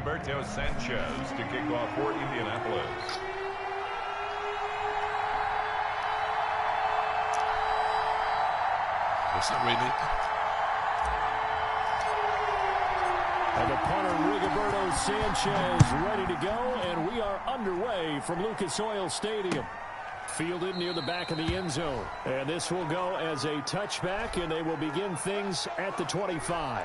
Sanchez to kick off for Indianapolis. What's that really? And the punter, Rigoberto Sanchez, ready to go, and we are underway from Lucas Oil Stadium. Fielded near the back of the end zone. And this will go as a touchback, and they will begin things at the 25.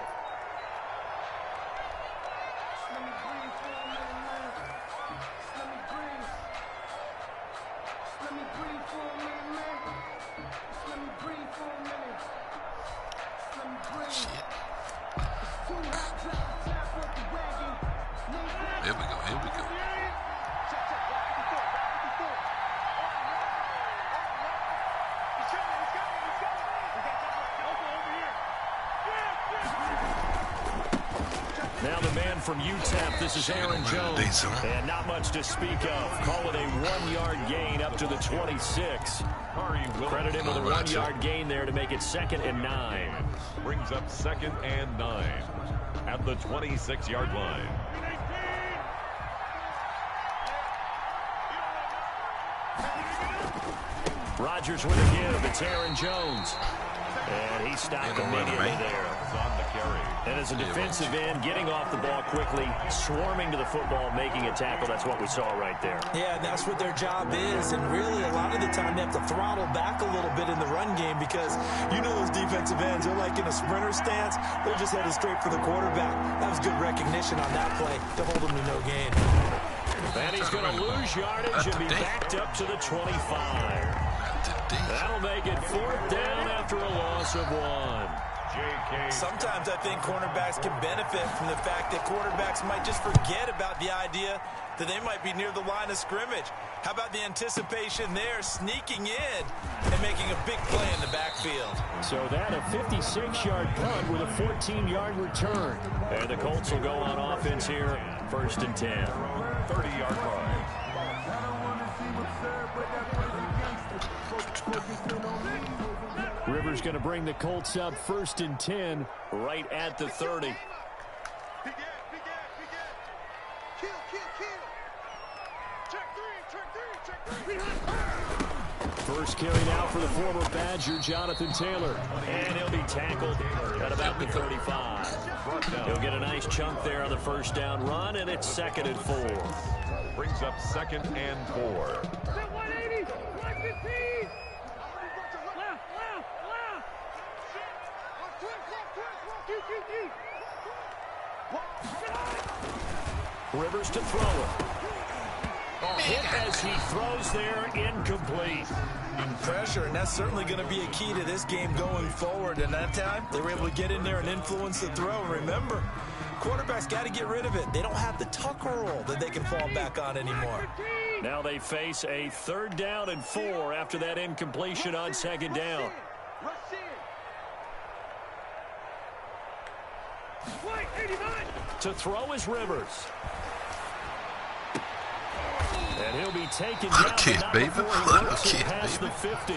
Now the man from UTEP, this is Aaron Jones, and not much to speak of. Call it a 1-yard gain up to the 26. Credit him with a 1-yard gain there to make it 2nd and 9. Brings up 2nd and 9 at the 26-yard line. Rodgers with a give. It's Aaron Jones. And he stopped immediately there. On the carry. And as a defensive end, getting off the ball quickly, swarming to the football, making a tackle. That's what we saw right there. Yeah, that's what their job is. And really, a lot of the time, they have to throttle back a little bit in the run game because you know those defensive ends, they're like in a sprinter stance. They're just headed straight for the quarterback. That was good recognition on that play to hold him to no gain. And he's going to lose yardage and be backed up to the 25. That'll make it 4th down after a loss of 1. Sometimes I think cornerbacks can benefit from the fact that quarterbacks might just forget about the idea that they might be near the line of scrimmage. How about the anticipation there, sneaking in and making a big play in the backfield? So that a 56-yard punt with a 14-yard return. And the Colts will go on offense here, 1st and 10. 30-yard line. Rivers going to bring the Colts up 1st and 10 right at the 30. First carry now for the former Badger, Jonathan Taylor. And he'll be tackled at about the 35. He'll get a nice chunk there on the 1st down run, and it's 2nd and 4. Brings up 2nd and 4. Rivers to throw it. Hit as he throws there, incomplete. Pressure, and that's certainly going to be a key to this game going forward. And that time, they were able to get in there and influence the throw. Remember, quarterbacks got to get rid of it. They don't have the tucker roll that they can fall back on anymore. Now they face a 3rd down and 4 after that incompletion on 2nd down. To throw is Rivers. And he'll be taken down past the 50.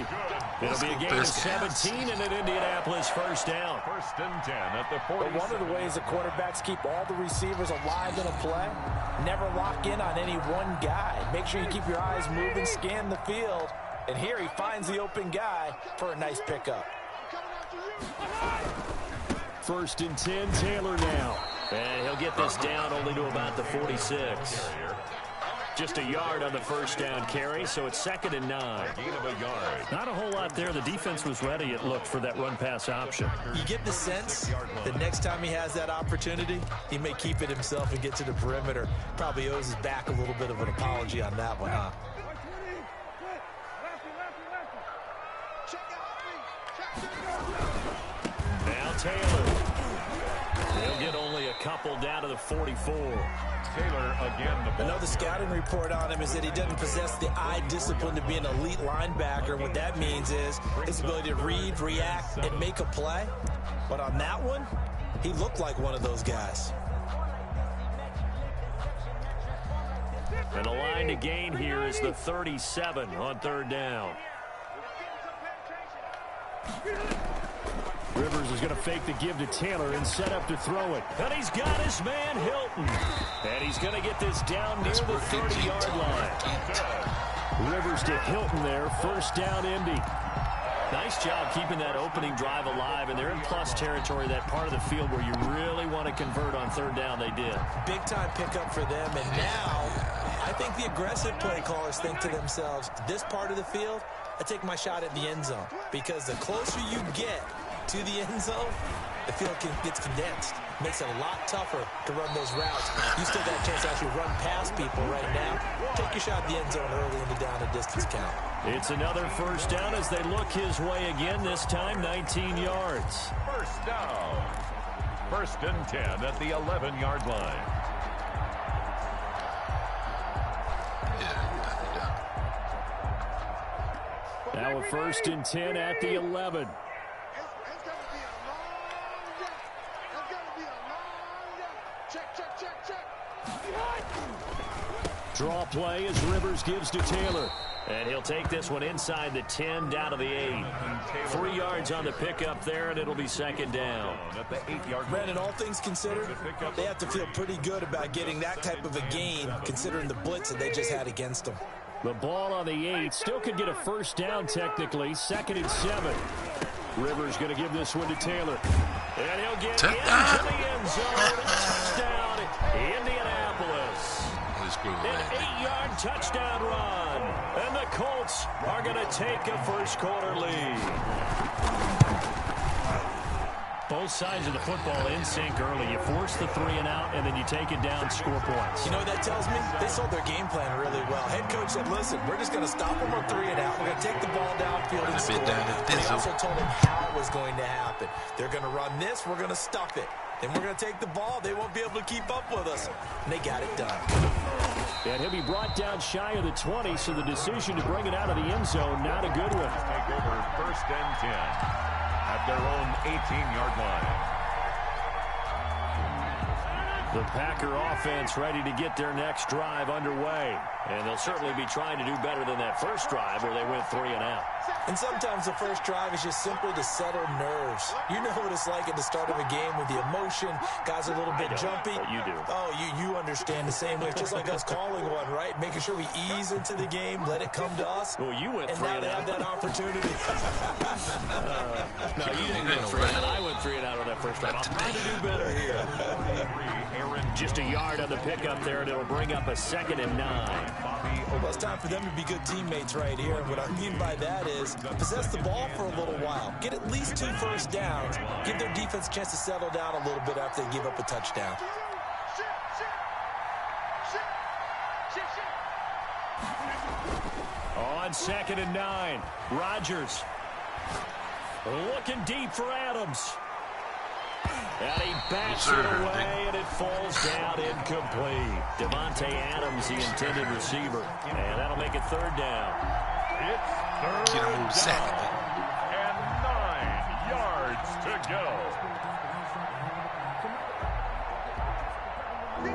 It'll be a gain of 17 and an Indianapolis 1st down. 1st and 10 at the 40. But one of the ways the quarterbacks keep all the receivers alive in a play, never lock in on any one guy. Make sure you keep your eyes moving, scan the field. And here he finds the open guy for a nice pickup. 1st and 10, Taylor now. And he'll get this down only to about the 46. Just a yard on the 1st down carry, so it's 2nd and 9. Gain of a yard. Not a whole lot there. The defense was ready, it looked, for that run-pass option. You get the sense that next time he has that opportunity, he may keep it himself and get to the perimeter. Probably owes his back a little bit of an apology on that one, huh? Now Taylor. He'll get only a couple down to the 44. Taylor again. Another scouting report on him is that he doesn't possess the eye discipline to be an elite linebacker. What that means is his ability to read, react, and make a play. But on that one, he looked like one of those guys. And the line to gain here is the 37 on 3rd down. Rivers is going to fake the give to Taylor and set up to throw it. And he's got his man Hilton. And he's going to get this down near the 30-yard line. Rivers to Hilton there. First down, Indy. Nice job keeping that opening drive alive, and they're in plus territory, that part of the field where you really want to convert on third down. They did. Big-time pickup for them, and now I think the aggressive play callers think to themselves, this part of the field, I take my shot at the end zone, because the closer you get to the end zone, the field gets condensed. Makes it a lot tougher to run those routes. You still got a chance to actually run past people right now. Take your shot at the end zone early in the down and distance count. It's another first down as they look his way again, this time 19 yards. First down. First and 10 at the 11-yard line. Now a first and 10 at the 11. Draw play as Rivers gives to Taylor. And he'll take this one inside the 10, down to the 8. 3 yards on the pickup there, and it'll be second down. Brandon, all things considered, they have to feel pretty good about getting that type of a gain, considering the blitz that they just had against them. The ball on the 8. Still could get a first down technically. Second and 7. Rivers going to give this one to Taylor. And he'll get into the end zone. Touchdown, Indianapolis. An 8-yard touchdown run. And the Colts are going to take a first-quarter lead. Both sides of the football in sync early. You force the 3 and out, and then you take it down, score points. You know what that tells me? They sold their game plan really well. Head coach said, listen, we're just going to stop them on 3 and out. We're going to take the ball downfield and score. And he also told them how it was going to happen. They're going to run this. We're going to stuff it. Then we're going to take the ball. They won't be able to keep up with us. And they got it done. And he'll be brought down shy of the 20, so the decision to bring it out of the end zone, not a good one. Take over first and 10 at their own 18-yard line. The Packer offense ready to get their next drive underway. And they'll certainly be trying to do better than that first drive where they went 3 and out. And sometimes the first drive is just simply to settle nerves. You know what it's like at the start of a game with the emotion. Guys are a little bit jumpy. But you do. Oh, you understand the same way. It's just like us calling one, right? Making sure we ease into the game, let it come to us. Well, you went 3 and out. And now they have that opportunity. No, you didn't go 3 and out. I went 3 and out on that first drive. I'm trying to do better here. Just a yard on the pickup there, and it'll bring up a 2nd and 9. Well, it's time for them to be good teammates right here. And what I mean by that is possess the ball for a little while. Get at least 2 first downs. Give their defense a chance to settle down a little bit after they give up a touchdown. On 2nd and 9, Rodgers looking deep for Adams. And he backs it away, and it falls down incomplete. Devontae Adams, the intended receiver. And that'll make it 3rd down. It's 3rd down. And 9 yards to go.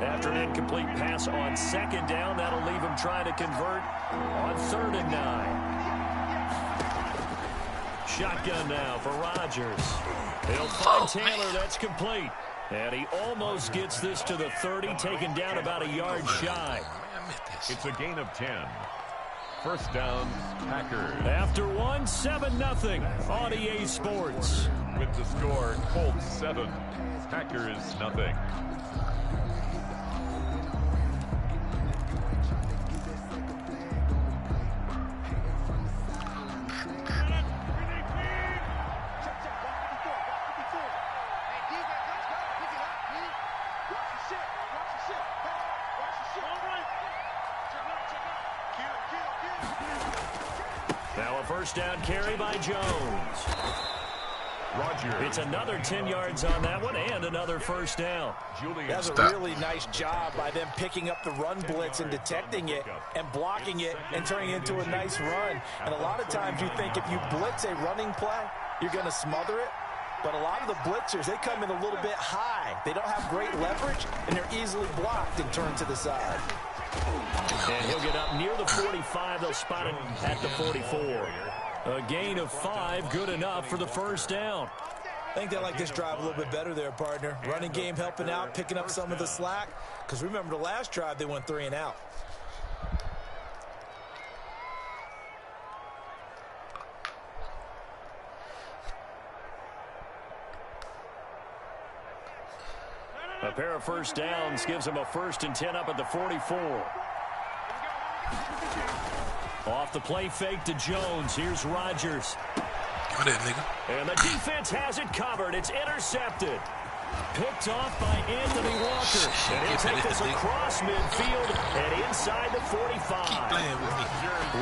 After an incomplete pass on 2nd down, that'll leave him trying to convert on 3rd and 9. Shotgun now for Rodgers. He'll find Taylor. That's complete. And he almost gets this to the 30, taken down about a yard shy. It's a gain of 10. First down, Packers. After one, 7-0 on EA Sports. With the score, Colts 7, Packers nothing. Now a first down carry by Jones. Rodgers. It's another 10 yards on that one and another first down. That's a really nice job by them picking up the run blitz and detecting it and blocking it and turning it into a nice run. And a lot of times you think if you blitz a running play, you're going to smother it. But a lot of the blitzers, they come in a little bit high. They don't have great leverage, and they're easily blocked and turned to the side. And he'll get up near the 45. They'll spot it at the 44. A gain of 5, good enough for the first down. I think they like this drive a little bit better there, partner. Running game helping out, picking up some of the slack. Because remember the last drive, they went 3 and out. A pair of first downs gives them a 1st and 10 up at the 44. Off the play fake to Jones. Here's Rodgers. Give me that, nigga. And the defense has it covered. It's intercepted. Picked off by Anthony Walker. And he'll take this across midfield and inside the 45. Keep playing with me.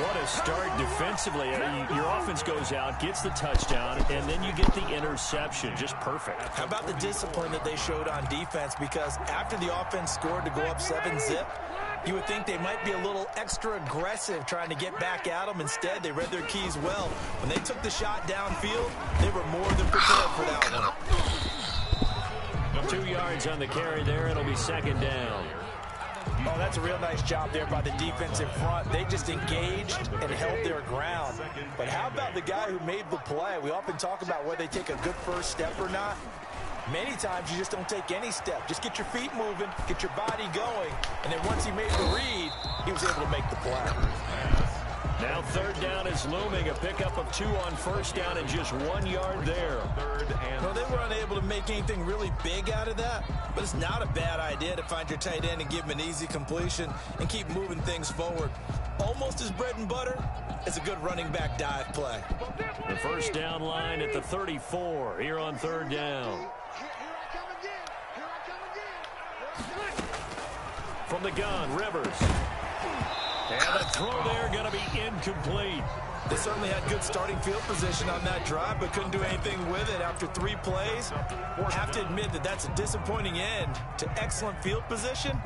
What a start defensively. Your offense goes out, gets the touchdown, and then you get the interception. Just perfect. How about the discipline that they showed on defense? Because after the offense scored to go up 7-zip, you would think they might be a little extra aggressive trying to get back at them. Instead, they read their keys well. When they took the shot downfield, they were more than prepared for that one. 2 yards on the carry there. It'll be 2nd down. Oh, that's a real nice job there by the defense in front. They just engaged and held their ground. But how about the guy who made the play? We often talk about whether they take a good first step or not. Many times you just don't take any step. Just get your feet moving, get your body going, and then once he made the read, he was able to make the play. Now 3rd down is looming. A pickup of 2 on 1st down and just 1 yard there. Well, they were unable to make anything really big out of that, but it's not a bad idea to find your tight end and give him an easy completion and keep moving things forward. Almost as bread and butter as a good running back dive play. The 1st down line at the 34 here on 3rd down. From the gun, Rivers. And the throw there going to be incomplete. They certainly had good starting field position on that drive, but couldn't do anything with it after 3 plays. Have to admit that that's a disappointing end to excellent field position.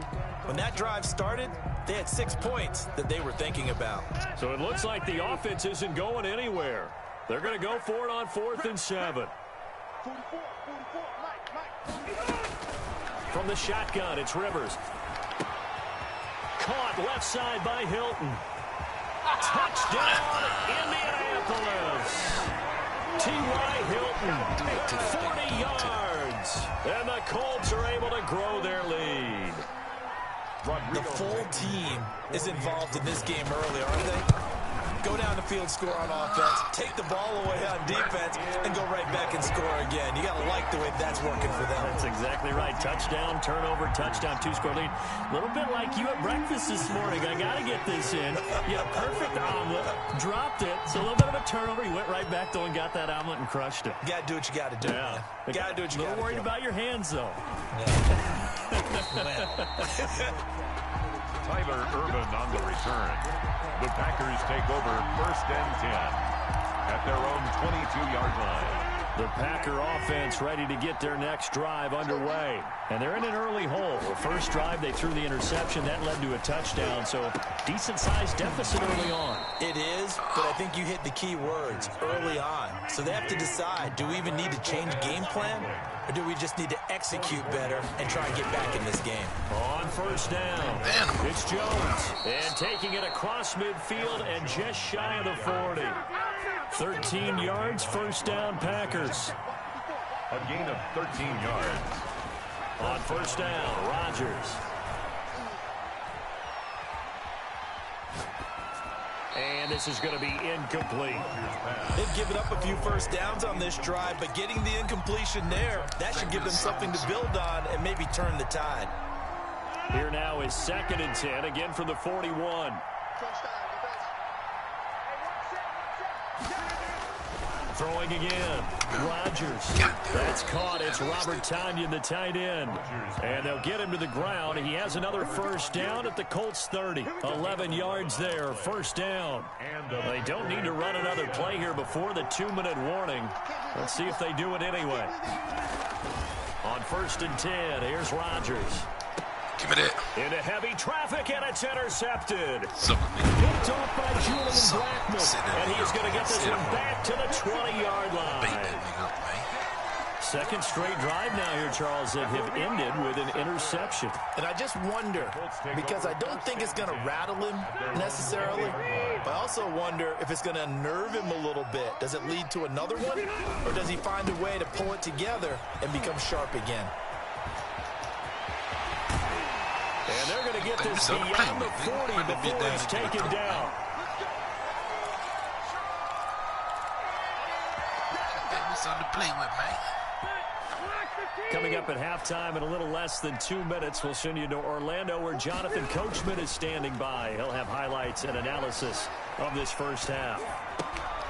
When that drive started, they had 6 points that they were thinking about. So it looks like the offense isn't going anywhere. They're going to go for it on 4th and 7. From the shotgun, it's Rivers. Caught left side by Hilton. Touchdown, Indianapolis. T.Y. Hilton, 40 yards. And the Colts are able to grow their lead. The full team is involved in this game early, aren't they? Go down the field, score on offense, take the ball away on defense, and go right back and score again. You got to like the way that's working for them. That's exactly right. Touchdown, turnover, touchdown, 2-score lead. A little bit like you at breakfast this morning. I got to get this in. You had a perfect omelet, dropped it. So a little bit of a turnover. You went right back, though, and got that omelet and crushed it. You got to do what you got to do. Yeah. You got to do what you got to do. A little worried about your hands, though. Tyler Urban on the return. The Packers take over 1st and 10 at their own 22-yard line. The Packer offense ready to get their next drive underway. And they're in an early hole. The first drive, they threw the interception. That led to a touchdown. So decent-sized deficit early on. It is, but I think you hit the key words, early on. So they have to decide, do we even need to change game plan? Or do we just need to execute better and try and get back in this game? On 1st down, it's Jones. And taking it across midfield and just shy of the 40. 13 yards, 1st down, Packers. A gain of 13 yards. On 1st down, Rodgers. And this is going to be incomplete. They've given up a few first downs on this drive, but getting the incompletion there, that should give them something to build on and maybe turn the tide. Here now is 2nd and 10, again from the 41. Throwing again. Rodgers. That's caught. It's Robert Tonyan, the tight end. And they'll get him to the ground. He has another 1st down at the Colts 30. 11 yards there. 1st down. They don't need to run another play here before the 2-minute warning. Let's see if they do it anyway. On 1st and 10, here's Rodgers. Give me that. Into heavy traffic, and it's intercepted. So, Picked off by Julian Blackmon. And he's going to get this one back to the 20-yard line. Second straight drive now here, Charles, that have ended with an interception. And I just wonder, because I don't think it's going to rattle him necessarily, but I also wonder if it's going to unnerve him a little bit. Does it lead to another one, or does he find a way to pull it together and become sharp again? And they're going to get this beyond the 40 before he's taken down. Something to play with, man. Coming up at halftime in a little less than 2 minutes, we'll send you to Orlando where Jonathan Coachman is standing by. He'll have highlights and analysis of this first half.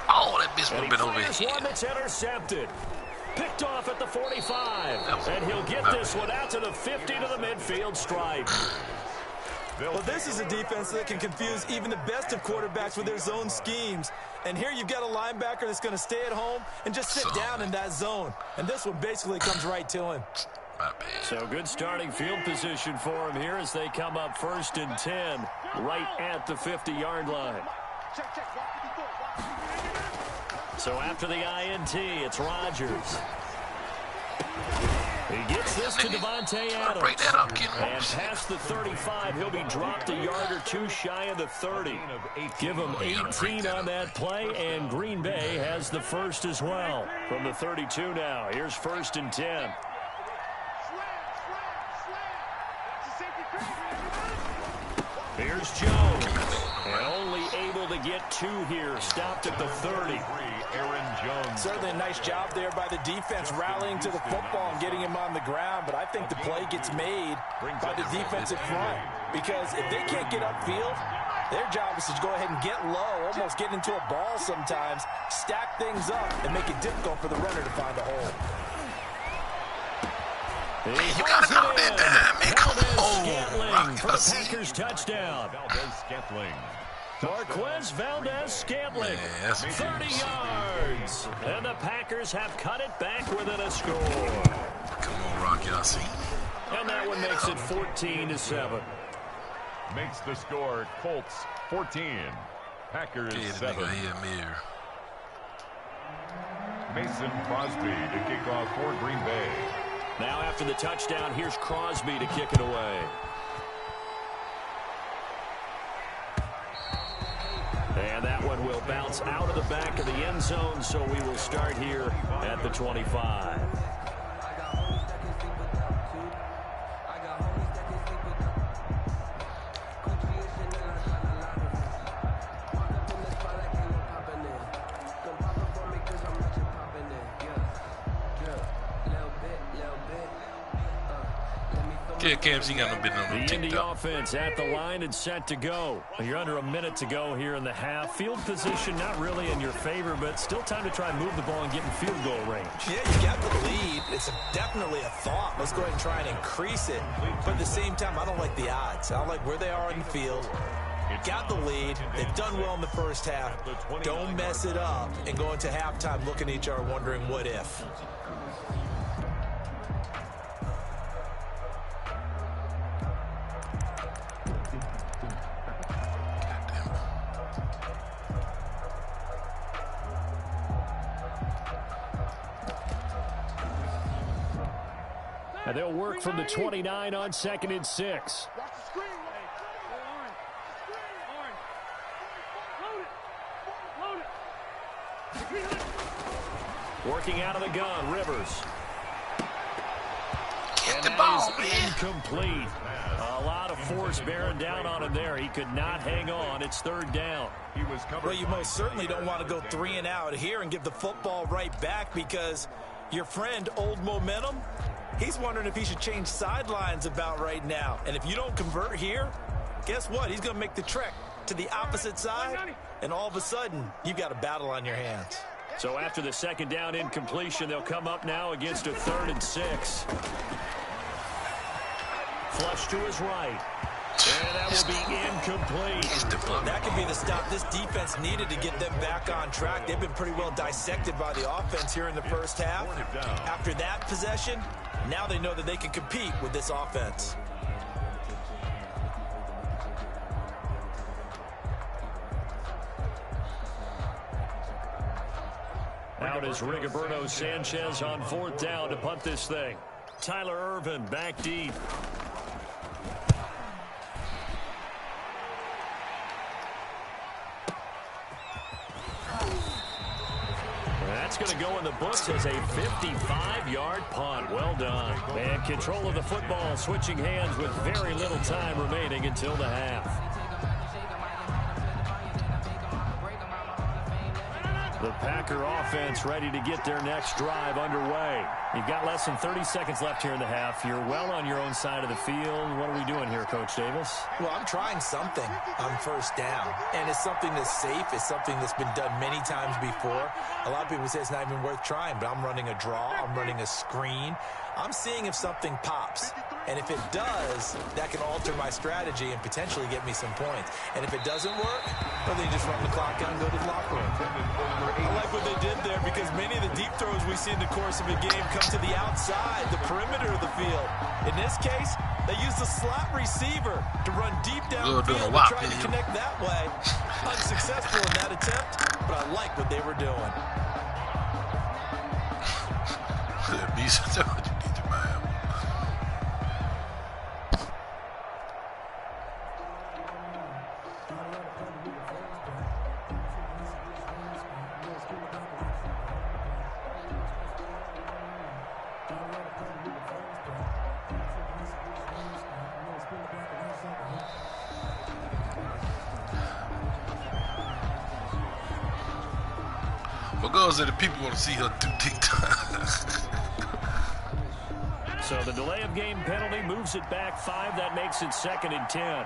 Oh, that bitch would have been over here. One that's intercepted. Picked off at the 45. And he'll get this one out to the 50 to the midfield stripe. Well, this is a defense that can confuse even the best of quarterbacks with their zone schemes. And here you've got a linebacker that's going to stay at home and just sit down in that zone. And this one basically comes right to him. So good starting field position for him here as they come up 1st and 10 right at the 50-yard line. So after the INT, it's Rodgers. He gets this to Devontae Adams. And past the 35, he'll be dropped a yard or two shy of the 30. Give him 18 on that play, and Green Bay has the first as well. From the 32 now, here's 1st and 10. Here's Jones. And only able to get 2 here. Stopped at the 30. Aaron Jones. Certainly a nice job there by the defense rallying to the football and getting him on the ground, but I think the play gets made by the defensive front because if they can't get upfield, their job is to go ahead and get low, almost get into a ball sometimes, stack things up, and make it difficult for the runner to find a hole. You got to know that time, man. Come on. For the Packers touchdown. Marquez Valdez-Scantling, 30 yards. And the Packers have cut it back within a score. Come on, Rock, y'all see. And that one makes it 14-7. Makes the score Colts 14. Packers 7. Mason Crosby to kick off for Green Bay. Now after the touchdown, here's Crosby to kick it away. And that one will bounce out of the back of the end zone, so we will start here at the 25. Yeah, KMC got no business on the Indy offense at the line and set to go. You're under a minute to go here in the half. Field position not really in your favor, but still time to try and move the ball and get in field goal range. Yeah, you got the lead. It's definitely a thought. Let's go ahead and try and increase it. But at the same time, I don't like the odds. I don't like where they are in the field. Got the lead. They've done well in the first half. Don't mess it up and go into halftime looking at each other wondering what if. And they'll work from the 29 on 2nd and 6. Working out of the gun, Rivers. Get the ball, man. Incomplete. A lot of force bearing down on him there. He could not hang on. It's 3rd down. Well, you most certainly don't want to go 3 and out here and give the football right back because your friend, Old Momentum, he's wondering if he should change sidelines about right now. And if you don't convert here, guess what? He's going to make the trek to the opposite side, and all of a sudden, you've got a battle on your hands. So after the 2nd down incompletion, they'll come up now against a 3rd and 6. Flush to his right. And that will be incomplete. That could be the stop this defense needed to get them back on track. They've been pretty well dissected by the offense here in the first half. After that possession, now they know that they can compete with this offense. Out is Rigoberto Sanchez on 4th down to punt this thing. Tyler Ervin back deep. That's going to go in the books as a 55-yard punt. Well done. And control of the football, switching hands with very little time remaining until the half. The Packer offense ready to get their next drive underway. You've got less than 30 seconds left here in the half. You're well on your own side of the field. What are we doing here, Coach Davis? Well, I'm trying something on 1st down, and it's something that's safe. It's something that's been done many times before. A lot of people say it's not even worth trying, but I'm running a draw. I'm running a screen. I'm seeing if something pops. And if it does, that can alter my strategy and potentially get me some points. And if it doesn't work, well, then you just run the clock out and go to the locker room. I like what they did there because many of the deep throws we see in the course of a game come to the outside, the perimeter of the field. In this case, they used the slot receiver to run deep downfield and try to connect that way. Unsuccessful in that attempt, but I like what they were doing. What goes that the people want to see her do TikTok? So the delay of game penalty moves it back 5. That makes it 2nd and 10.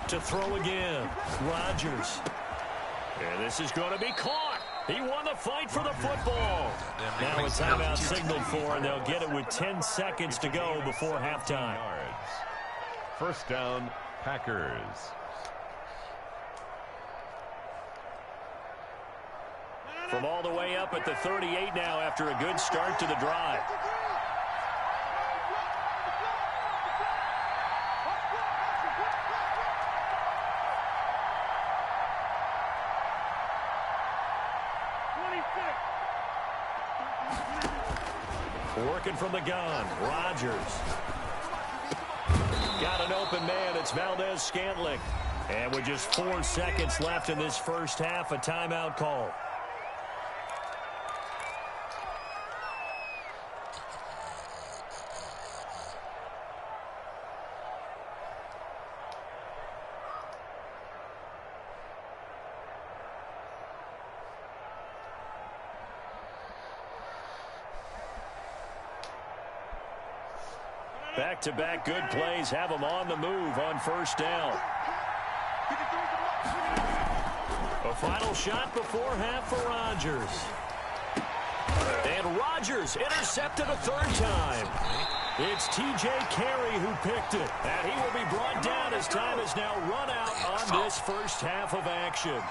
To throw again, Rodgers. And this is going to be caught. He won the fight for the football. Now a timeout signaled for, and they'll get it with 10 seconds to go before halftime. 1st down, Packers. From all the way up at the 38 now after a good start to the drive. Working from the gun, Rodgers. Got an open man, it's Valdez-Scantling. And with just 4 seconds left in this first half, a timeout call. Back-to-back good plays have them on the move on 1st down. A final shot before half for Rodgers. And Rodgers intercepted a 3rd time. It's T.J. Carey who picked it. And he will be brought down as time is now run out on this first half of action.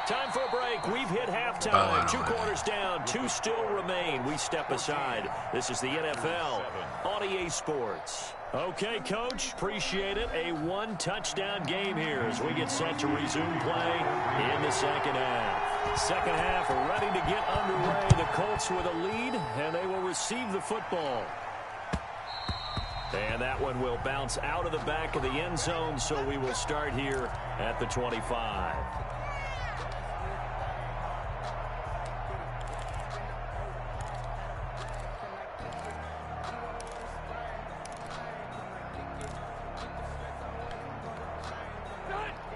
Time for a break. We've hit halftime. 2 quarters down. 2 still remain. We step aside. This is the NFL on EA Sports. Okay, Coach. Appreciate it. A 1-touchdown game here as we get set to resume play in the 2nd half. 2nd half ready to get underway. The Colts with a lead, and they will receive the football. And that one will bounce out of the back of the end zone, so we will start here at the 25.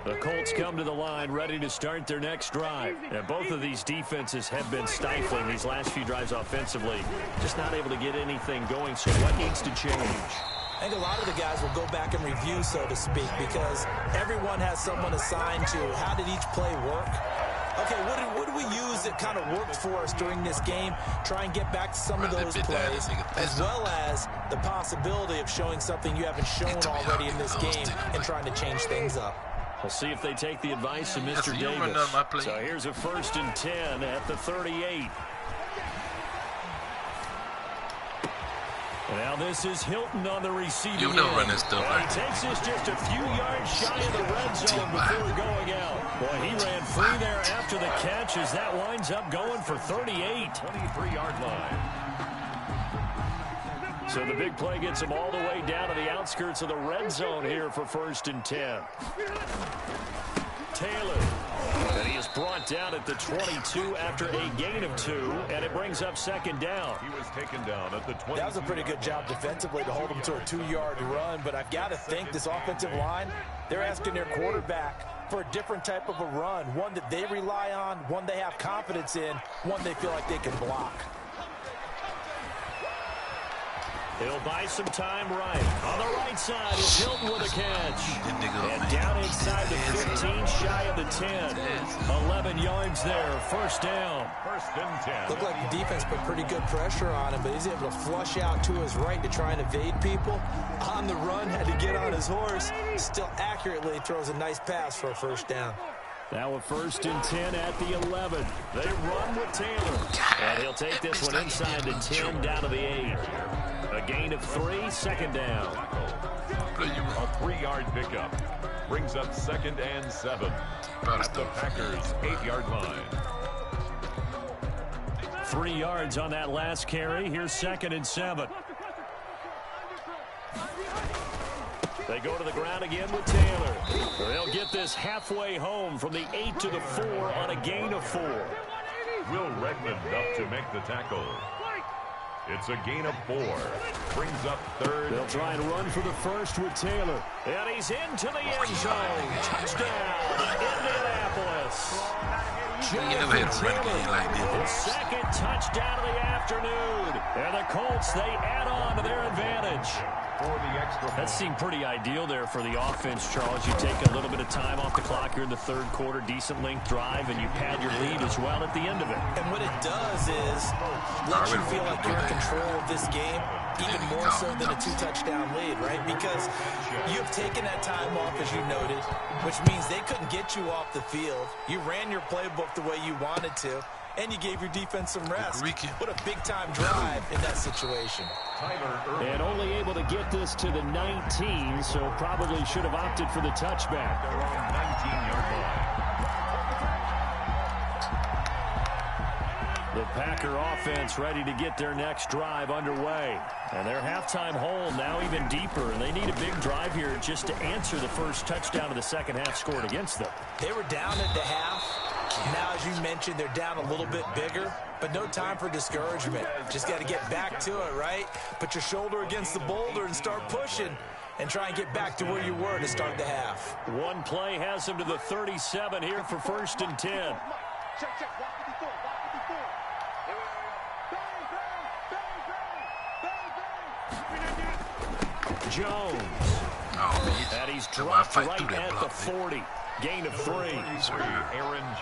The Colts come to the line ready to start their next drive. And both of these defenses have been stifling these last few drives offensively. Just not able to get anything going. So what needs to change? I think a lot of the guys will go back and review, so to speak, because everyone has someone assigned to how did each play work. Okay, what do we use that kind of worked for us during this game? Try and get back to some of those plays, as well as the possibility of showing something you haven't shown already in this game and trying to change things up. We'll see if they take the advice of Mr. Davis. So here's a 1st and 10 at the 38. Now this is Hilton on the receiving You know run this stuff end. like He takes us just a few yards shy of the red zone before going out. Boy, he ran free there after the catch as that winds up going for 38. 23-yard line. So the big play gets him all the way down to the outskirts of the red zone here for 1st and 10. Taylor. And he is brought down at the 22 after a gain of 2, and it brings up 2nd down. He was taken down at the 20. That was a pretty good job defensively to hold him to a 2-yard run, but I've got to think this offensive line, they're asking their quarterback for a different type of a run, one that they rely on, one they have confidence in, one they feel like they can block. He'll buy some time right. On the right side is Hilton with a catch. And down inside the 15, shy of the 10. 11 yards there, 1st down. 1st and 10. Looked like the defense put pretty good pressure on him, but he's able to flush out to his right to try and evade people. On the run, had to get on his horse. Still accurately throws a nice pass for a 1st down. Now a 1st and 10 at the 11. They run with Taylor. And he'll take this one inside the 10 down to the 8. A gain of 3, 2nd down. A 3-yard pickup. Brings up 2nd and 7. At the Packers' 8-yard line. 3 yards on that last carry. Here's 2nd and 7. They go to the ground again with Taylor. They'll get this halfway home from the 8 to the 4 on a gain of 4. Will Redmond up to make the tackle. It's a gain of 4. Brings up 3rd. They'll try and run for the 1st with Taylor. And he's into the end zone. Touchdown, Indianapolis. You never had a run game like this. His 2nd touchdown of the afternoon. And the Colts, they add on to their advantage. For the extra That seemed pretty ideal there for the offense, Charles. You take a little bit of time off the clock here in the 3rd quarter, decent length drive, and you pad your lead as well at the end of it. And what it does is let you feel like you're in control of this game, even more so than a 2-touchdown lead, right? Because you've taken that time off, as you noted, which means they couldn't get you off the field. You ran your playbook the way you wanted to, and you gave your defense some rest. What a big-time drive in that situation. And only able to get this to the 19, so probably should have opted for the touchback. Their own 19-yard line. The Packer offense ready to get their next drive underway. And their halftime hole now even deeper, and they need a big drive here just to answer the first touchdown of the 2nd half scored against them. They were down at the half. Now, as you mentioned, they're down a little bit bigger, but no time for discouragement. Just got to get back to it, right? Put your shoulder against the boulder and start pushing and try and get back to where you were to start the half. One play has them to the 37 here for 1st and 10. Jones. And he's dropped right at the 40. Gain of 3.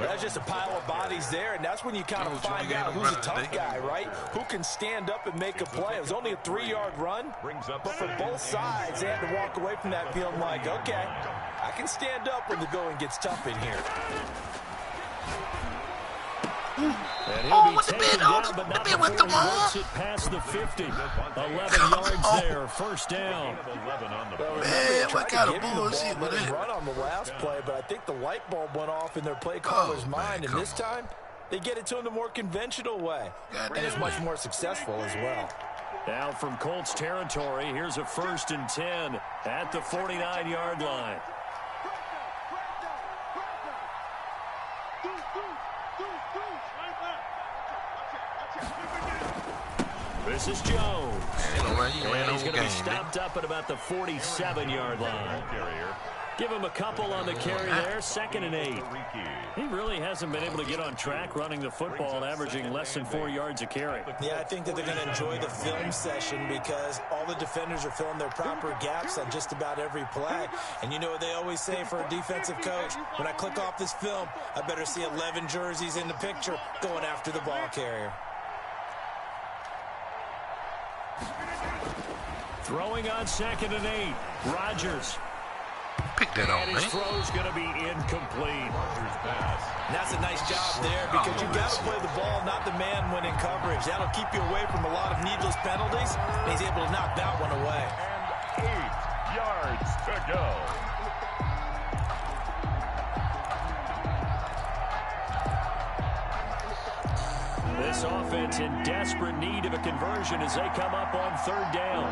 That's just a pile of bodies there, and that's when you kind of find out who's a tough guy, right? Who can stand up and make a play. It was only a 3-yard run, but for both sides, they had to walk away from that feeling like, okay, I can stand up when the going gets tough in here. And he'll be taken down, but not before he works it past the 50. 11 yards there, 1st down. Man, what kind of bullshit was that? Run on the last play, but I think the light bulb went off in their play caller's mind, and this time they get it to him the more conventional way, and it's much more successful as well. Now from Colts territory, here's a 1st and 10 at the 49-yard line. This is Jones. And he's going to be stopped up at about the 47-yard line. Give him a couple on the carry there, 2nd and 8. He really hasn't been able to get on track running the football, averaging less than 4 yards a carry. Yeah, I think that they're going to enjoy the film session because all the defenders are filling their proper gaps on just about every play. And you know what they always say for a defensive coach? When I click off this film, I better see 11 jerseys in the picture going after the ball carrier. Throwing on 2nd and 8. Rodgers. pick that on, man. His throw's going to be incomplete. And that's a nice job there because you got to play the ball, not the man when in coverage. That'll keep you away from a lot of needless penalties. And he's able to knock that one away. And 8 yards to go. This offense in desperate need of a conversion as they come up on 3rd down.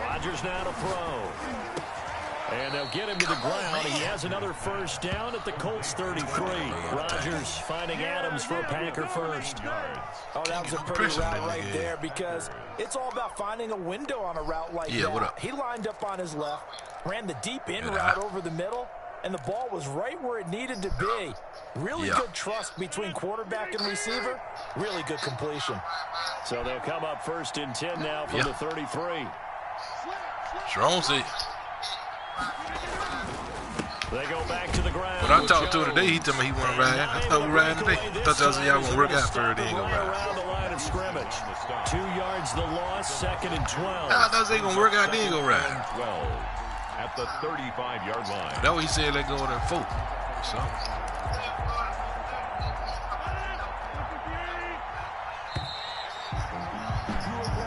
Rodgers now to throw. And they'll get him to the ground. He has another 1st down at the Colts 33. Rodgers finding Adams for a Packer first. Oh, that was a pretty route right there because it's all about finding a window on a route like that. What up? He lined up on his left, ran the deep in route over the middle, and the ball was right where it needed to be. Really good trust between quarterback and receiver. Really good completion. So they'll come up 1st and 10 now from the 33. Jerome said. They go back to the ground. When I talked to him today, he told me he wasn't riding. I thought we were riding today. I thought y'all said y'all wouldn't work out for it. They ain't gonna ride. Around the line of scrimmage. 2 yards the loss, 2nd and 12. I thought they gonna work out, they ain't gonna ride. 12 at the 35-yard line. That's what he said. They go there 4. So.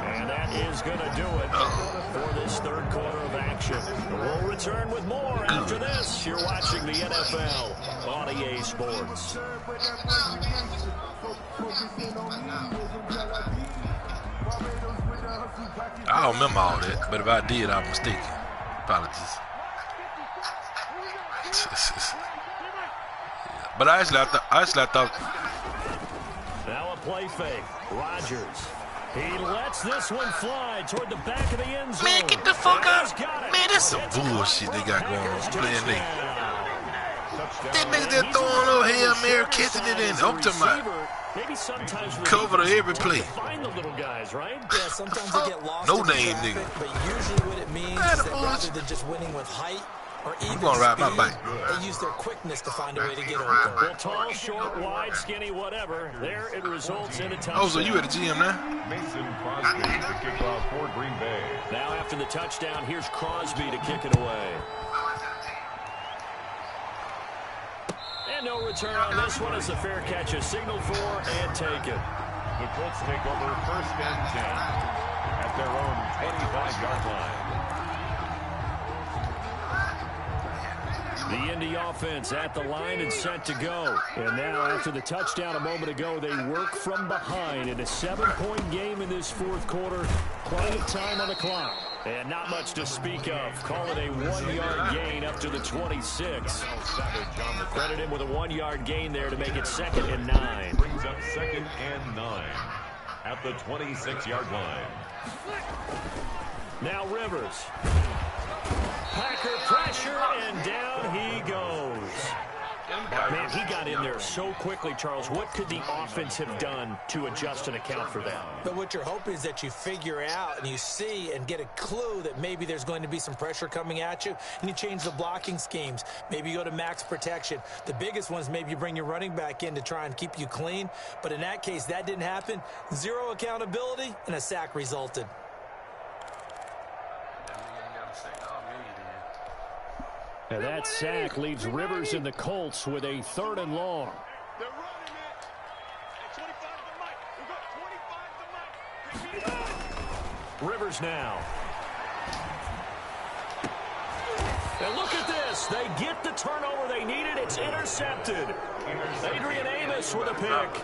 And that is going to do it for this 3rd quarter of action. We'll return with more after this. You're watching the NFL on EA Sports. I don't remember all that, but if I did, I'm mistaken. Apologies. But I actually thought. Now a play fake. Rodgers. He lets this one fly toward the back of the end zone. Man, get the fuck out. Man, that's some bullshit they got going on. Playing nigga. That nigga that throwing over Hail Mary, catching it in. I'm talking about cover to every play. Find the little guys, right? Yeah, sometimes they get lost. No in the name, traffic, nigga. But usually what it means is that rather than just winning with height or even gonna ride my speed, bike. they use their quickness to find a way to get open. Well, tall, short, wide, skinny, whatever. There it results in a touchdown. Oh, so you at the GM now? Mason Crosby to kick off for Green Bay. Now after the touchdown, here's Crosby to kick it away. And no return on this one as the fair catch is signaled for and taken. The Colts take over 1st and 10 at their own 25-yard line. The Indy offense at the line and set to go. And now after the touchdown a moment ago, they work from behind in a 7-point game in this 4th quarter. Plenty of time on the clock. And not much to speak of. Call it a 1-yard gain up to the 26. Credit him with a 1-yard gain there to make it 2nd and 9. Brings up 2nd and 9 at the 26-yard line. Now Rivers. Packer pressure, and down he goes. Man, he got in there so quickly, Charles. What could the offense have done to adjust and account for that? But what you're hoping is that you figure out and you see and get a clue that maybe there's going to be some pressure coming at you, and you change the blocking schemes. Maybe you go to max protection. The biggest one is maybe you bring your running back in to try and keep you clean. But in that case, that didn't happen. 0 accountability, and a sack resulted. And that sack leaves Rivers and the Colts with a 3rd and long. They're running it. 25 to Mike. Rivers now. And look at this. They get the turnover they needed. It's intercepted. Adrian Amos with a pick.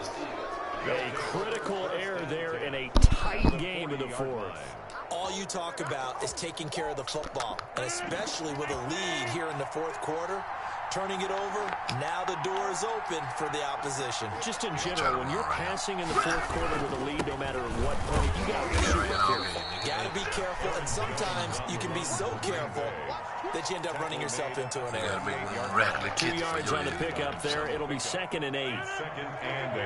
A critical error there in a tight game in the 4th. All you talk about is taking care of the football, and especially with a lead here in the 4th quarter, turning it over, now the door is open for the opposition. Just in general, when you're passing in the 4th quarter with a lead, no matter what point, you got to be super careful. Got to be careful, and sometimes you can be so careful that you end up running yourself into an error. 2 yards on the pickup there. It'll be 2nd and 8. 2nd and 8.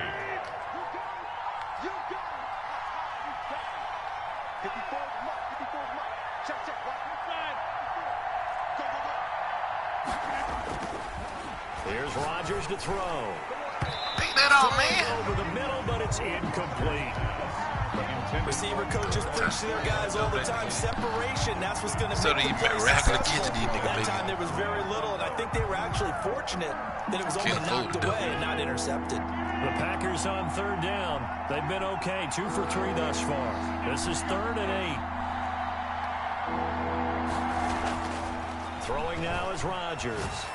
Here's Rodgers to throw. Pick that off, man. Over the middle, but it's incomplete. Receiver coaches preach to their guys all the time. Separation, that's what's going to make the play successful. That time there was very little, and I think they were actually fortunate that it was only knocked away and not intercepted. The Packers on third down. They've been okay, 2 for 3 thus far. This is 3rd and 8. Throwing now is Rodgers.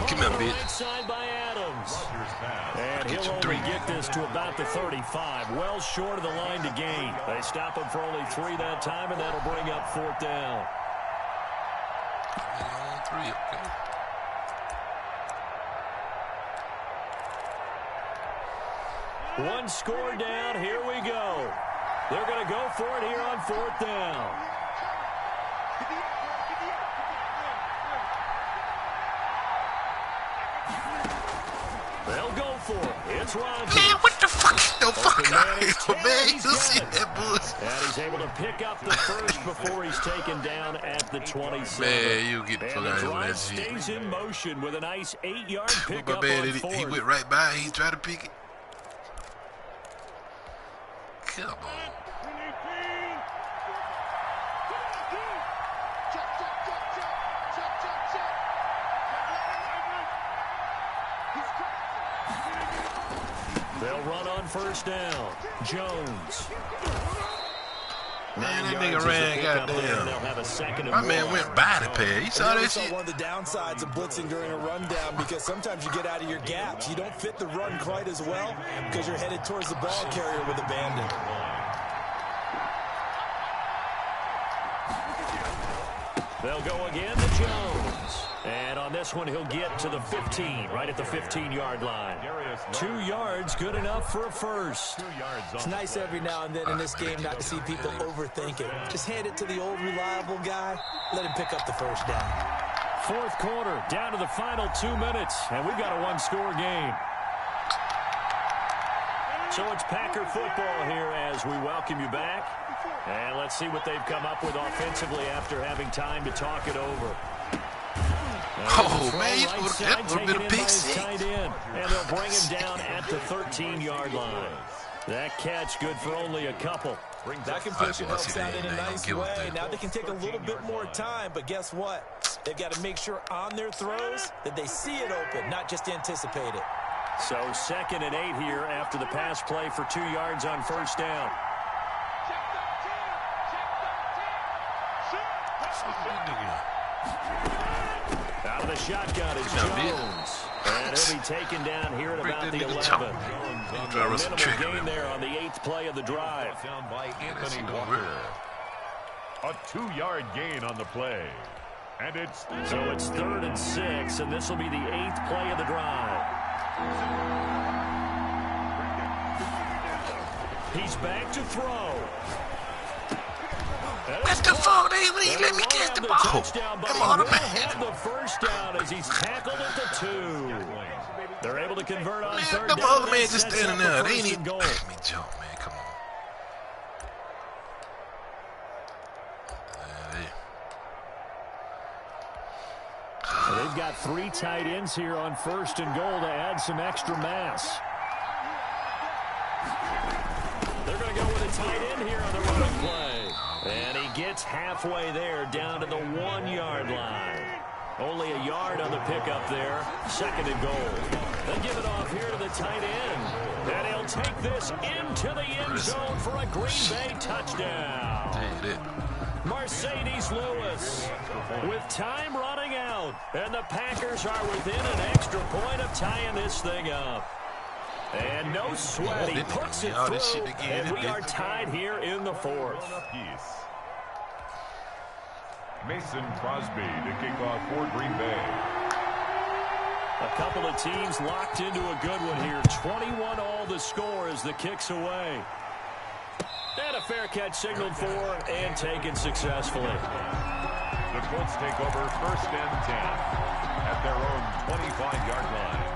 Come on, bitch. Right side by Adams. And he'll only get this to about the 35. Well short of the line to gain. They stop him for only 3 that time, and that'll bring up 4th down. 3, okay. One score down. Here we go. They're going to go for it here on 4th down. They'll go for it. It's Rodgers. Man, what the fuck? The fuck out of here, man. You see that bullshit? And he's able to pick up the first before he's taken down at the 27. Man, you get the fuck out of here with that shit. Stays in motion with a nice 8-yard pickup man, on he 4th. went right by. He tried to pick it. Come on. They'll run on 1st down. Jones. Man, that nigga ran, goddamn. My man went by the pad. You saw that shit? One of the downsides of blitzing during a rundown, because sometimes you get out of your gaps. You don't fit the run quite as well because you're headed towards the ball carrier with a bandit. They'll go again to Jones. And on this one, he'll get to the 15, right at the 15-yard line. 2 yards, good enough for a first. It's nice every now and then in this game not to see people overthink it. Just hand it to the old reliable guy. Let him pick up the first down. 4th quarter, down to the final 2 minutes, and we've got a 1-score game. So it's Packer football here as we welcome you back. And let's see what they've come up with offensively after having time to talk it over. Oh, man, that would have been a pick six. And they'll bring him down at the 13-yard line. That catch good for only a couple. That completion helps out in a nice way. Now they can take a little bit more time, but guess what? They've got to make sure on their throws that they see it open, not just anticipate it. So 2nd and 8 here after the pass play for 2 yards on 1st down. Out of the shotgun is Jones. And he'll be taken down here at about the 11. Minimum gain there on the 8th play of the drive. Down by Anthony Walker. A 2-yard gain on the play. And it's... So it's 3rd and 6, and this will be the 8th play of the drive. He's back to throw. What the fuck? They let me catch the ball. Come on, man. Have the first down as he's tackled at the 2. They're able to convert on 3rd down. The other man just standing there. They ain't even. Let me jump, man. Come on. They've got 3 tight ends here on 1st and goal to add some extra mass. They're going to go with a tight end here on the running play. And he gets halfway there down to the 1-yard line. Only a yard on the pickup there. 2nd and goal. They give it off here to the tight end. And he'll take this into the end zone for a Green Bay touchdown. Mercedes Lewis with time running out. And the Packers are within an extra point of tying this thing up. And no sweat, he puts it through, and we are tied here in the 4th. Mason Crosby to kick off for Green Bay. A couple of teams locked into a good one here. 21 all the score as the kick's away. And a fair catch signaled for and taken successfully. The Colts take over 1st and 10 at their own 25-yard line.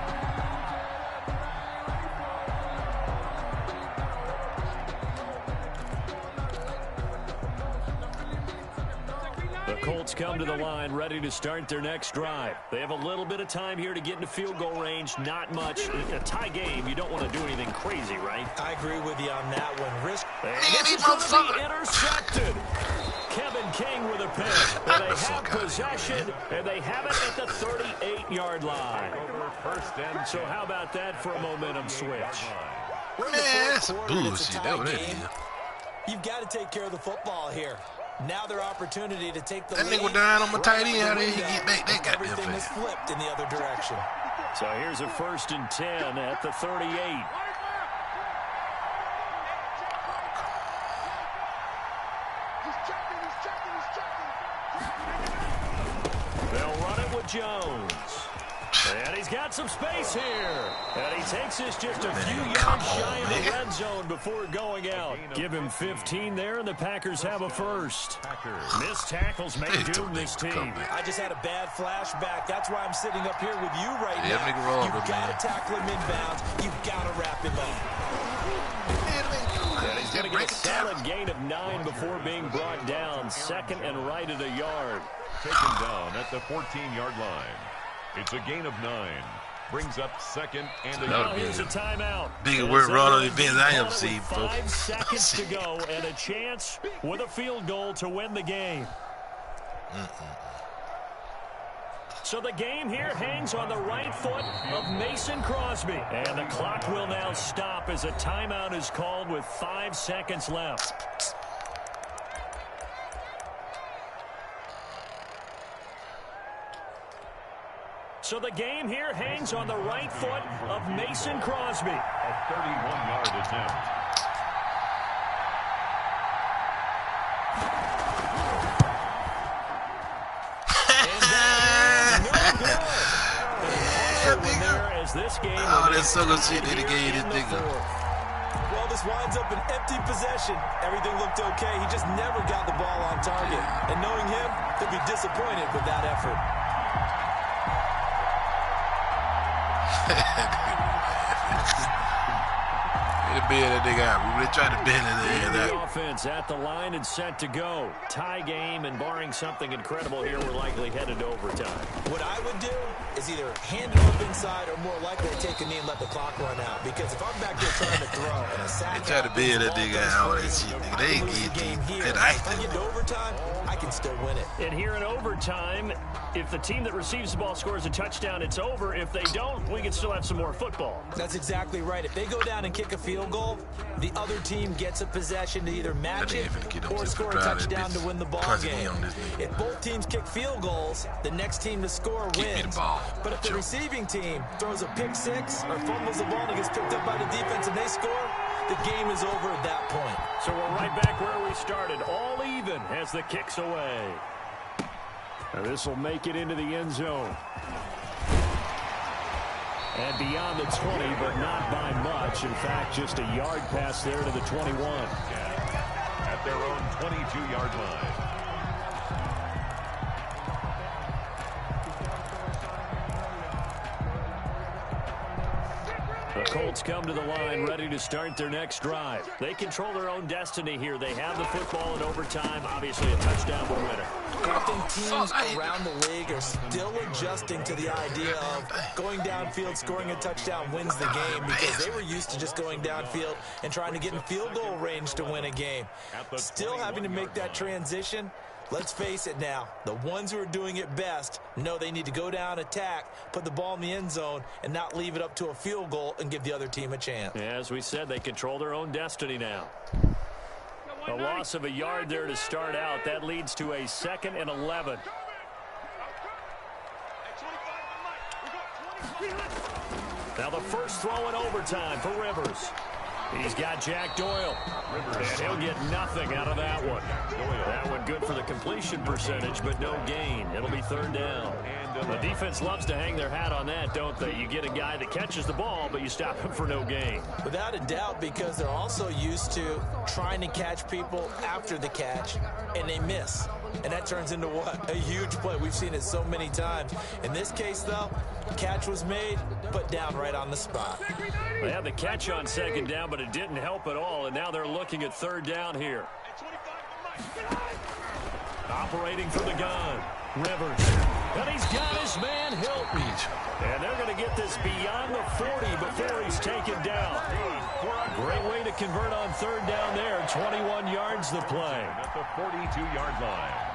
The Colts Colts come to the line ready to start their next drive. They have a little bit of time here to get into field goal range. Not much. A tie game, you don't want to do anything crazy, right? I agree with you on that one. Risk. And this is going to be intercepted. Kevin King with a pick. And they have possession, and they have it at the 38-yard line. So how about that for a momentum switch? Man, that's some bullshit. That was it. You've got to take care of the football here. Now their opportunity to take the lead. That nigga down on my tight end. How did he get back? That got everything is flipped in the other direction. So here's a 1st and 10 at the 38. They'll run it with Jones. And he's got some space here. And he takes this just a few yards shy of the red zone before going out. Give him 15 there, and the Packers have a first. Missed tackles may doom this team. I just had a bad flashback. That's why I'm sitting up here with you right now. You've got to tackle him inbounds. You've got to wrap him up. And he's going to get a solid gain of 9 before being brought down. 2nd and right at a yard. Taken down at the 14-yard line. It's a gain of 9. Brings up 2nd and a yard. Here's a timeout. Bigger word run on events I have seen, folks. 5 seconds to go and a chance with a field goal to win the game. So the game here hangs on the right foot of Mason Crosby. And the clock will now stop as a timeout is called with 5 seconds left. So the game here hangs on the right foot of Mason Crosby. A 31-yard attempt. Oh, that's so good shit that he gave this nigga. Well, this winds up an empty possession. Everything looked okay. He just never got the ball on target. And knowing him, he'll be disappointed with that effort. They tried to bend it in. The offense at the line and set to go. Tie game, and barring something incredible here, we're likely headed to overtime. What I would do is either hand it up inside or more likely to take a knee and let the clock run out. Because if I'm back there trying to throw and a sack, they try to bend that nigga out and shit. Nigga, they ain't get here. If I get to overtime, I can still win it. And here in overtime, if the team that receives the ball scores a touchdown, it's over. If they don't, we can still have some more football. That's exactly right. If they go down and kick a field goal, the other team gets a possession to either match it or score a touchdown to win the ball game. If both teams kick field goals, the next team to score wins. But if the receiving team throws a pick six or fumbles the ball and gets picked up by the defense and they score, the game is over at that point. So we're right back where we started, all even as the kick's away. Now this will make it into the end zone. And beyond the 20, but not by much. In fact, just a yard pass there to the 21. At their own 22-yard line. The Colts come to the line ready to start their next drive. They control their own destiny here. They have the football in overtime. Obviously, a touchdown will win it. I think teams around the league are still adjusting to the idea of going downfield, scoring a touchdown wins the game because they were used to just going downfield and trying to get in field goal range to win a game. Still having to make that transition. Let's face it now, the ones who are doing it best know they need to go down, attack, put the ball in the end zone, and not leave it up to a field goal and give the other team a chance. As we said, they control their own destiny now. A loss of a yard there to start out. That leads to a 2nd and 11. Now the first throw in overtime for Rivers. He's got Jack Doyle, and he'll get nothing out of that one. That one good for the completion percentage, but no gain. It'll be 3rd down. The defense loves to hang their hat on that, don't they? You get a guy that catches the ball, but you stop him for no gain. Without a doubt, because they're also used to trying to catch people after the catch, and they miss. And that turns into what? A huge play. We've seen it so many times. In this case, though, catch was made, put down right on the spot. They had the catch on 2nd down, but it didn't help at all, and now they're looking at 3rd down here. Operating from the gun. Rivers. And he's got his man Hilton. And they're going to get this beyond the 40 before he's taken down. Great way to convert on third down there. 21 yards the play. At the 42-yard line.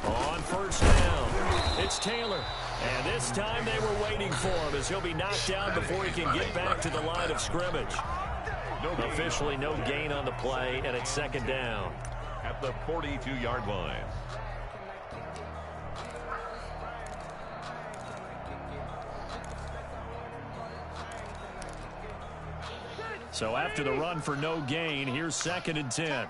On first down, it's Taylor. And this time they were waiting for him as he'll be knocked down before he can get back to the line of scrimmage. Officially no gain on the play, and it's second down. At the 42-yard line. So after the run for no gain, here's 2nd and 10.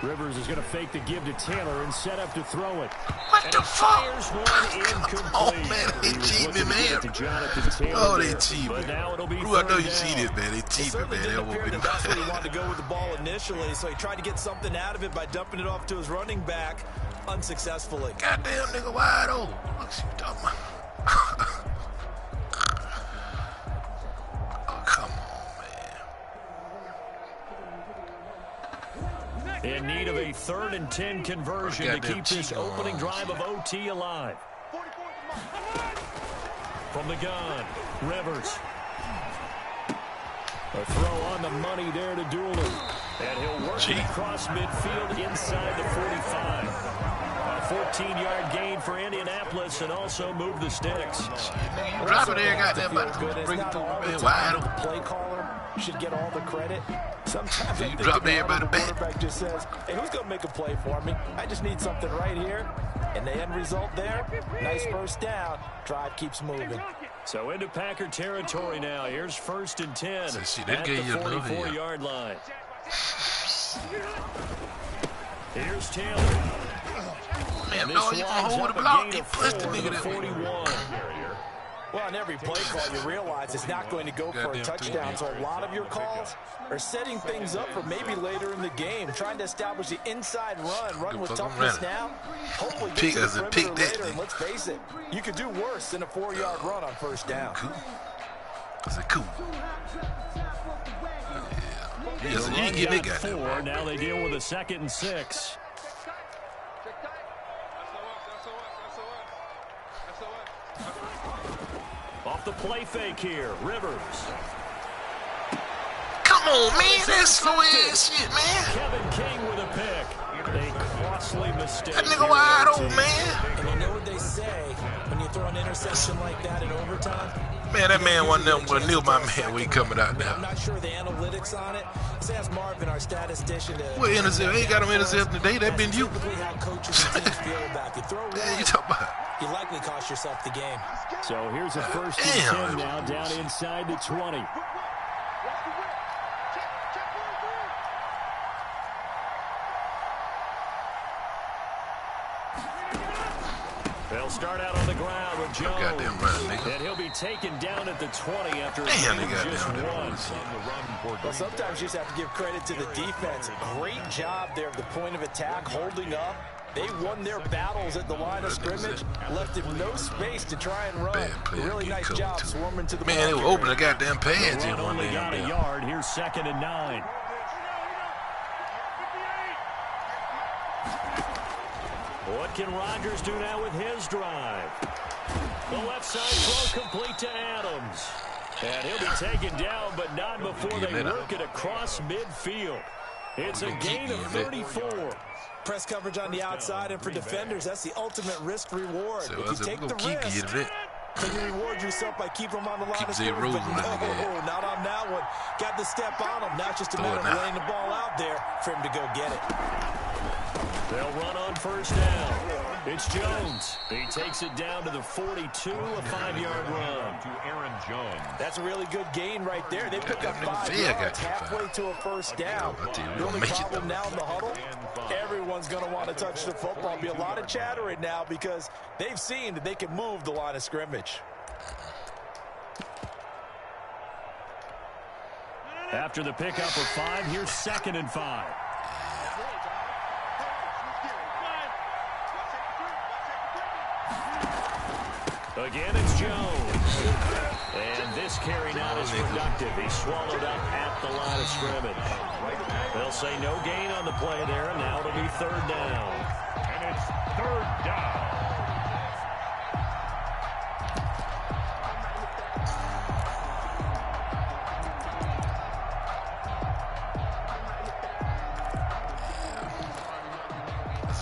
Rivers is going to fake the give to Taylor and set up to throw it. What And the fuck? Come on, man. They cheating, man. Oh, they cheating. Ooh, I know you see this, man. They cheating, man. That won't be That's where he wanted to go with the ball initially, so he tried to get something out of it by dumping it off to his running back unsuccessfully. Goddamn nigga wide open. What you talking about? Oh, come on, man. In need of a 3rd and 10 conversion to keep this opening drive of OT alive. From the gun, Rivers. A throw on the money there to Dooley. And he'll work it across midfield inside the 45. A 14-yard gain for Indianapolis and also move the sticks. Drop it there, goddamn, bring it through, man, wide open. Play caller should get all the credit. Sometimes you drop there by the back. Quarterback just says, hey, who's going to make a play for me? I just need something right here. And the end result there, nice first down. Drive keeps moving. So into Packer territory now. Here's 1st and 10 at the 44-yard line. Here's Taylor. Man, no, you gonna hold the block. You push the nigga that 41. Well, on every play call, you realize it's not going to go for a touchdown. So a lot of your calls are setting things up for maybe later in the game, trying to establish the inside run with toughness now. Hopefully get to the perimeter later, and let's face it, you could do worse than a 4-yard run on first down. Cool. Is it cool? Yeah, so you can get that guy. Now they deal with a 2nd and 6. Off the play fake here, Rivers. Come on, man, that's slow ass shit, man. Kevin King with a pick. A costly mistake. That nigga wide open, man. And you know what they say when you throw an interception like that in overtime? Man, that man wasn't nothing but knew my man when he coming out now. I'm not sure the analytics on it. Let's ask Marvin, our statistician. What intercept? Ain't got him intercepting today. That been you. How coaches and teams feel about you. Throw Yeah, you talking about? You likely cost yourself the game. So here's a 1st and 10 now down inside the 20. They'll start out on the ground with Jones. Goddamn run, nigga. And he'll be taken down at the 20 after just one. Well, sometimes you just have to give credit to the defense. Great job there at the point of attack, holding up. They won their battles at the line of scrimmage, left him no space to try and run. Really nice job swarming to the ball. Man, they were open the goddamn pads in one only day. got a yard. Here's 2nd and 9. What can Rodgers do now with his drive? The left side throw complete to Adams. And he'll be taken down, but not before they work it across midfield. It's a gain of 34. Press coverage on the outside, and for defenders, that's the ultimate risk-reward. If you take the risk, then you reward yourself by keeping them on the line of scrimmage. But no, not on that one. Got the step on him. Now it's just a matter of laying the ball out there for him to go get it. They'll run on first down. It's Jones. He takes it down to the 42, a 5-yard run. To Aaron Jones. That's a really good gain right there. They pick up 5 yards halfway to a first down. The only problem now in the huddle, everyone's going to want to touch the football. There'll be a lot of chattering now because they've seen that they can move the line of scrimmage. After the pickup of 5, here's 2nd and 5. Again, it's Jones. And this carry not as productive. He's swallowed up at the line of scrimmage. They'll say no gain on the play there, and now it'll be 3rd down. And it's 3rd down.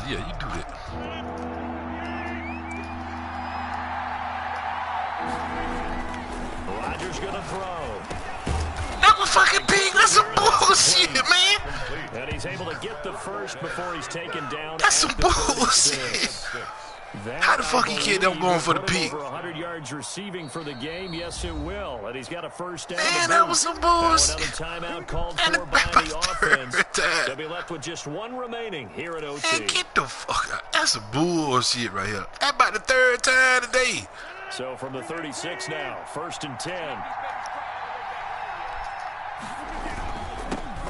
Yeah, you do that. Rodgers gonna throw. That was fucking big. That's some bullshit, man. And he's able to get the first before he's taken down. That's some bullshit. How the fuck he can't them going for the peak? Over 100 yards receiving for the game. Yes, it will. And he's got a first down. Man, that was some bullshit. Another timeout called for by the offense. They'll be left with just 1 remaining here at OT. Man, get the fuck out. That's some bullshit right here. That's about the 3rd time today. So from the 36 now, 1st and 10.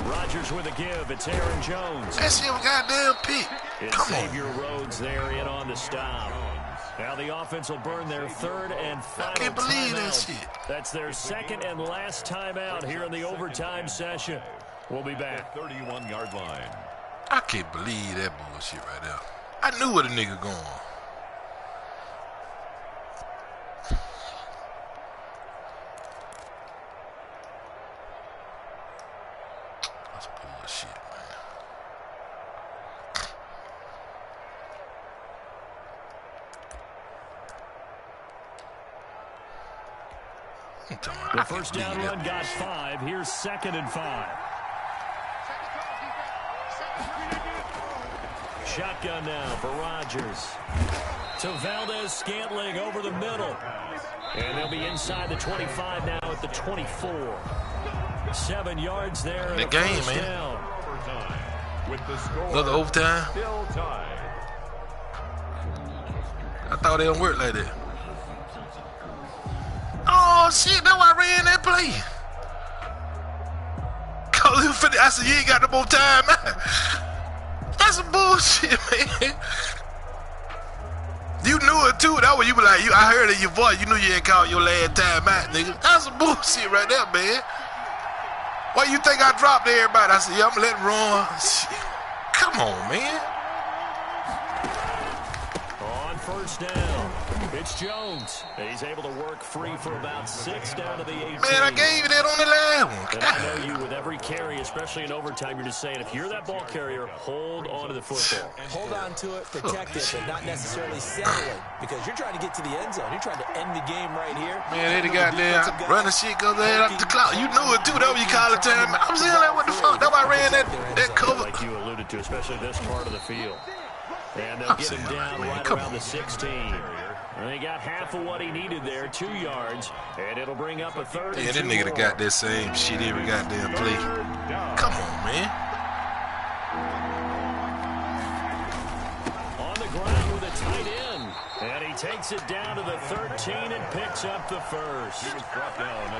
Rodgers with a give. It's Aaron Jones. That shit was goddamn pick. It's Xavier Rhodes there in on the stop. Now the offense will burn their 3rd and final I can't believe that timeout. shit. That's their 2nd and last timeout here in the overtime session. We'll be back. 31-yard line. I can't believe that bullshit right there. I knew where the nigga going. That's bullshit, man. The first down run got 5. Here's 2nd and 5. Shotgun now for Rodgers. To Valdez-Scantling over the middle. And they'll be inside the 25 now at the 24. 7 yards there. In the game, man. Down. With the score Another overtime. still tied. I thought they don't work like that. Oh, shit, that's why I ran that play. I said, you ain't got no more time. That's some bullshit, man. You knew it, too. That was you were like, I heard it in your voice. You knew you ain't called your last time out, nigga. That's some bullshit right there, man. Why you think I dropped everybody? I said, yeah, I'm going to let it run. Shit. Come on, man. On first down, it's Jones. He's able to work free for about 6 down to the 18. Man, I gave you that on the last one. And I know you with every carry, especially in overtime, you're just saying, if you're that ball carrier, hold on to the football. Hold on to it, protect it, but not necessarily settle it, because you're trying to get to the end zone. You're trying to end the game right here. Man, they the goddamn running shit goes ahead up the clock. You knew it, too. That was you call it time. I was saying, like, what the fuck? That's why I ran that cover. Like you alluded to, especially this part of the field. And they'll get him down right around the 16. And they got half of what he needed there, 2 yards, and it'll bring up a 3rd. Yeah, that nigga got that same shit every goddamn play. Come on, man. On the ground with a tight end. And he takes it down to the 13 and picks up the first.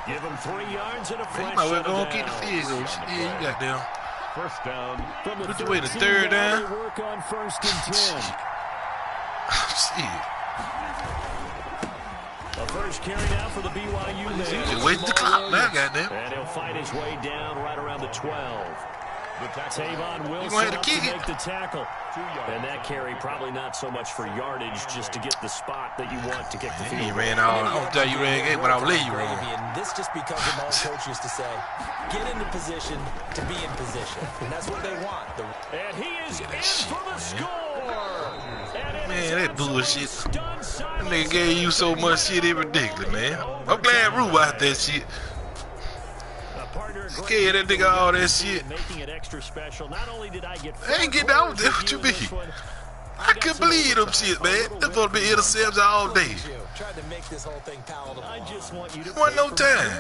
Give him 3 yards and a fresh You might well set of go and get the downs. field goal. Shit, yeah, you got them. First down. From the Put the way to 13, third down. they work on 1st and 10. Shit. A first carry now for the BYU man. Just wait the clock now, goddamn. And he'll fight his way down right around the 12. Tavon Wilson gonna have to up kick to it. make the tackle. And that carry probably not so much for yardage, just to get the spot that you want to get the You field. ran all. I'm gonna tell you ran eight, but I'll leave you wrong. And this just becomes what all coach used to say. Get into position to be in position. And that's what they want. And he is in shit, for the man. score. And it Man, is that bullshit. stunned That silence. nigga gave you so much shit, it ridiculous, man. I'm glad Rue out that shit. Gave that nigga all that shit. Making it extra special. Not only did I get I ain't getting out there. What you mean? I couldn't believe them shit, man. They're supposed to be interceptions all day. Tried to make this whole thing palatable. I just want you to Wasn't no time.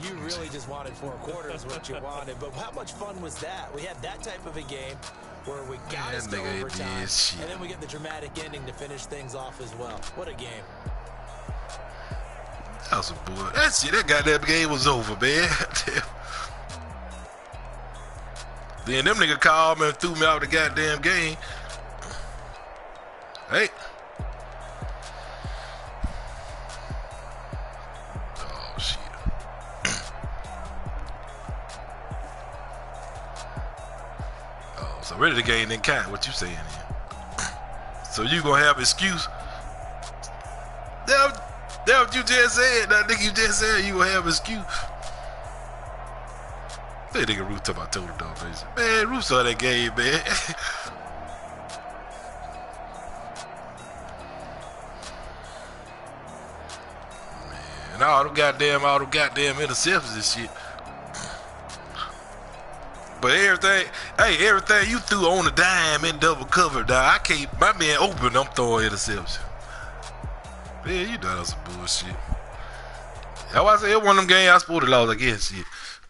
You really just wanted 4 quarters, what you wanted. But how much fun was that? We had that type of a game where we got us That to nigga overtime, did shit. and then we get the dramatic ending to finish things off as well. What a game. That was a boy. That shit, that goddamn game was over, man. Then them nigga called me and threw me out the goddamn game. Hey. Oh, shit. Oh, so really the game didn't count. What you saying here? So you gonna have excuse? That what you just said. That nigga you just said you gonna have excuse. That nigga Ruth talking about total dog face. Man, Ruth saw that game, man. Man, all them goddamn interceptions and shit. But everything you threw on the dime in double cover, dog. I can't, my man open, I'm throwing interception. Man, you know that's some bullshit. That's why I say it one of them games I supposed to lose, I guess, shit.